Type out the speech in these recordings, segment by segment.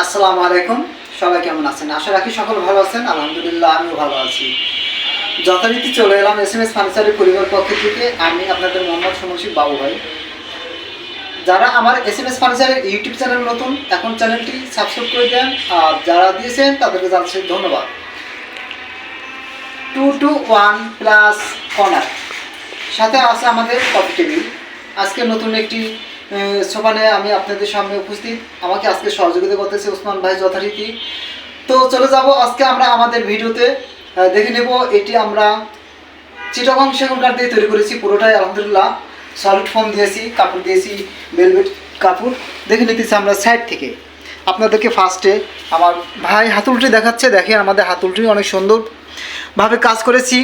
আসসালামু আলাইকুম। সবাই কেমন আছেন? আশা রাখি সকলে ভালো আছেন। আলহামদুলিল্লাহ আমিও ভালো আছি। যথারীতি চলে এলাম এসএমএস ফার্নিচারের পরিবার পক্ষ থেকে। আমি আপনাদের মোহাম্মদ সুমন বাবু ভাই। যারা আমার এসএমএস ফার্নিচারের ইউটিউব চ্যানেল নতুন, এখন চ্যানেলটি সাবস্ক্রাইব করে দেন। আর যারা দিয়েছেন তাদেরকে জানাচ্ছি ধন্যবাদ। 2-1 প্লাস কর্নার সাথে আছে আমাদের কফি টেবিল। আজকে নতুন একটি সোফানে আমি আপনাদের সামনে উপস্থিত। আমাকে আজকে সহযোগিতা করতেছে ওসমান ভাই যথারীতি। তো চলে যাব আজকে আমরা আমাদের ভিডিওতে দেখে নেব। এটি আমরা চিটাগং সেগুন কাঠ দিয়ে তৈরি করেছি পুরোটাই আলহামদুলিল্লাহ। সলিড ফোম দিয়েছি, কাপড় দিয়েছি ভেলভেট কাপড়। দেখে নিতেছি আমরা সাইড থেকে। আপনাদেরকে ফার্স্টে আমার ভাই হাতুলটি দেখাচ্ছে। দেখেন আমাদের হাতুলটি অনেক সুন্দরভাবে কাজ করেছি।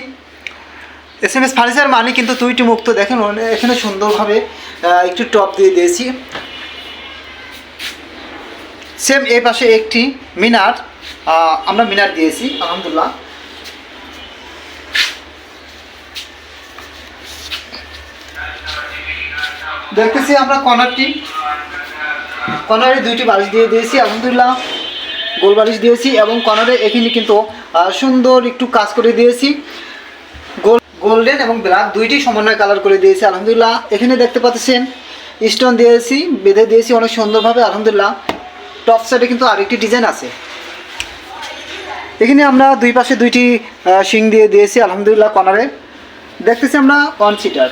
এসএমএস ফার্নিচার মানে কিন্তু দুইটি মুক্ত। দেখেন এখানে সুন্দরভাবে একটু টপ দিয়ে দিয়েছি। সেম এই পাশে একটি মিনার, আমরা মিনার দিয়েছি আলহামদুলিল্লাহ। দেখতেছি আমরা কর্নারে দুইটি বালিশ দিয়ে দিয়েছি আলহামদুলিল্লাহ, গোল বালিশ দিয়েছি। এবং কর্নারে এখানে কিন্তু সুন্দর একটু কাজ করে দিয়েছি, গোল্ডেন এবং ব্ল্যাক দুইটি সমন্বয় কালার করে দিয়েছি আলহামদুলিল্লাহ। এখানে দেখতে পাচ্ছেন স্টোন দিয়েছি, বেঁধে দিয়েছি অনেক সুন্দরভাবে আলহামদুলিল্লাহ। টপ সাইডে কিন্তু আরেকটি ডিজাইন আছে। এখানে আমরা দুই পাশে দুইটি শিং দিয়ে দিয়েছি আলহামদুলিল্লাহ। কর্নারে দেখতেছি আমরা 1 সিটার।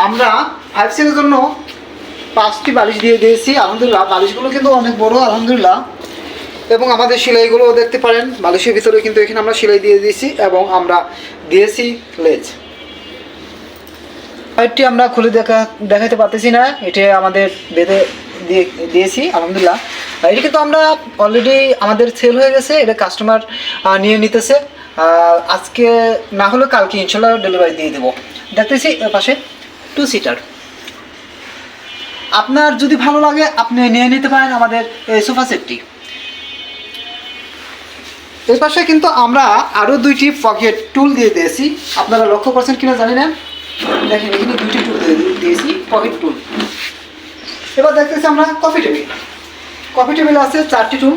আমরা 5 সিটের জন্য 5টি বালিশ দিয়ে দিয়েছি আলহামদুলিল্লাহ। বালিশগুলো কিন্তু অনেক বড় আলহামদুলিল্লাহ। এবং আমাদের সেলাইগুলো দেখতে পারেন, বালিশের ভিতরে কিন্তু এখানে আমরা সেলাই দিয়ে দিয়েছি এবং আমরা দিয়েছি লেজ। সাইডটি আমরা খুলে দেখাতে পারতেছি না, এটা আমাদের বেঁধে দিয়েছি আলহামদুলিল্লাহ। এটা কিন্তু আমরা অলরেডি আমাদের সেল হয়ে গেছে, এটা কাস্টমার নিয়ে নিতেছে। আজকে না হলে কালকে ইনশাল্লাহ ডেলিভারি দিয়ে দেবো। দেখতেছি এর পাশে 2 সিটার। আপনার যদি ভালো লাগে আপনি নিয়ে নিতে পারেন আমাদের এই সোফা সেটটি। এর পাশে কিন্তু আমরা আরও দুইটি পকেট টুল দিয়ে দিয়েছি। আপনারা লক্ষ্য করছেন কিনা জানি না, দেখেন এখানে দুইটি টুল দিয়েছি, পকেট টুল। এবার দেখতেছি আমরা কফি টেবিল আছে 4টি টুল।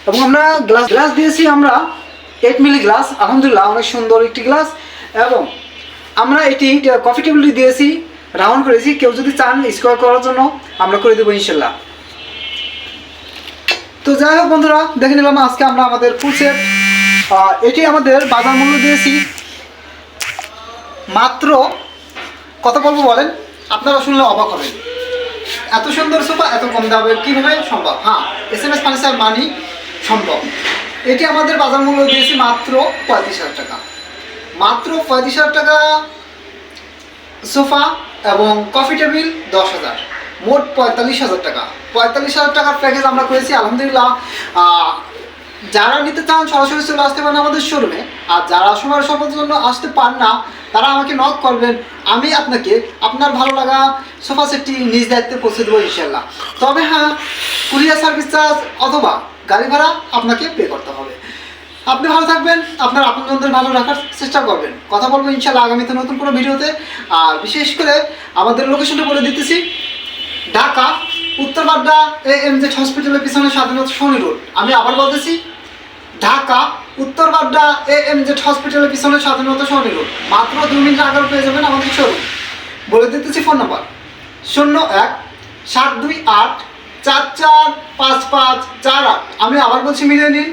এবং আমরা গ্লাস দিয়েছি আমরা 8 মিলি গ্লাস আলহামদুলিল্লাহ, অনেক সুন্দর একটি গ্লাস। এবং আমরা এটি কফি টেবিলটি দিয়েছি রাউন্ড করেছি। কেউ যদি চান স্কোয়ার করার জন্য আমরা করে দেবো ইনশাল্লাহ। তো যাই হোক বন্ধুরা, দেখে নিলাম আজকে আমরা আমাদের ফুল সেট। এটি আমাদের বাজার মূল্য দিয়েছি মাত্র, কত বলবো বলেন, আপনারা শুনলে অবাক হবেন। এত সুন্দর সোফা এত কম দামে কীভাবে সম্ভব? হ্যাঁ, এসএমএস ফার্নিচার মানি সম্ভব। এটি আমাদের বাজার মূল্য দিয়েছি মাত্র 35,000 টাকা। মাত্র 35,000 টাকা সোফা এবং কফি টেবিল 10,000, মোট 45,000 টাকা। 45,000 টাকার প্যাকেজ আমরা করেছি আলহামদুলিল্লাহ। যারা নিতে চান সরাসরি চলে আসতে পারেন আমাদের শোরুমে। আর যারা সময়ের স্বল্পতার জন্য আসতে পান না, তারা আমাকে নক করবেন। আমি আপনাকে আপনার ভালো লাগা সোফা সেটটি নিজ দায়িত্বে পৌঁছে দেবো ইনশাল্লাহ। তবে হ্যাঁ, কুরিয়ার সার্ভিস চার্জ অথবা গাড়ি ভাড়া আপনাকে পে করতে হবে। আপনি ভালো থাকবেন, আপনার আপনজনদের ভালো রাখার চেষ্টা করবেন। কথা বলবো ইনশাল্লাহ আগামীতে নতুন কোনো ভিডিওতে। আর বিশেষ করে আমাদের লোকেশনটা বলে দিতেছি, ঢাকা উত্তরবাড্ডা AMZ হসপিটালের পিছনে স্বাধীনতা সনি রোড। আমি আবার বলতেছি, ঢাকা উত্তরবাড্ডা AMZ হসপিটালের পিছনে স্বাধীনতা সনি রোড। মাত্র 2 মিনিট আগে পেয়ে যাবেন আমাদের শোরুম। বলে দিতেছি ফোন নাম্বার 01-728-445548। আমি আবার বলছি, মিলিয়ে নিন,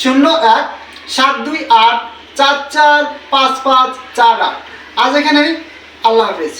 01-728-445548। আজ এখানে, আল্লাহ হাফেজ।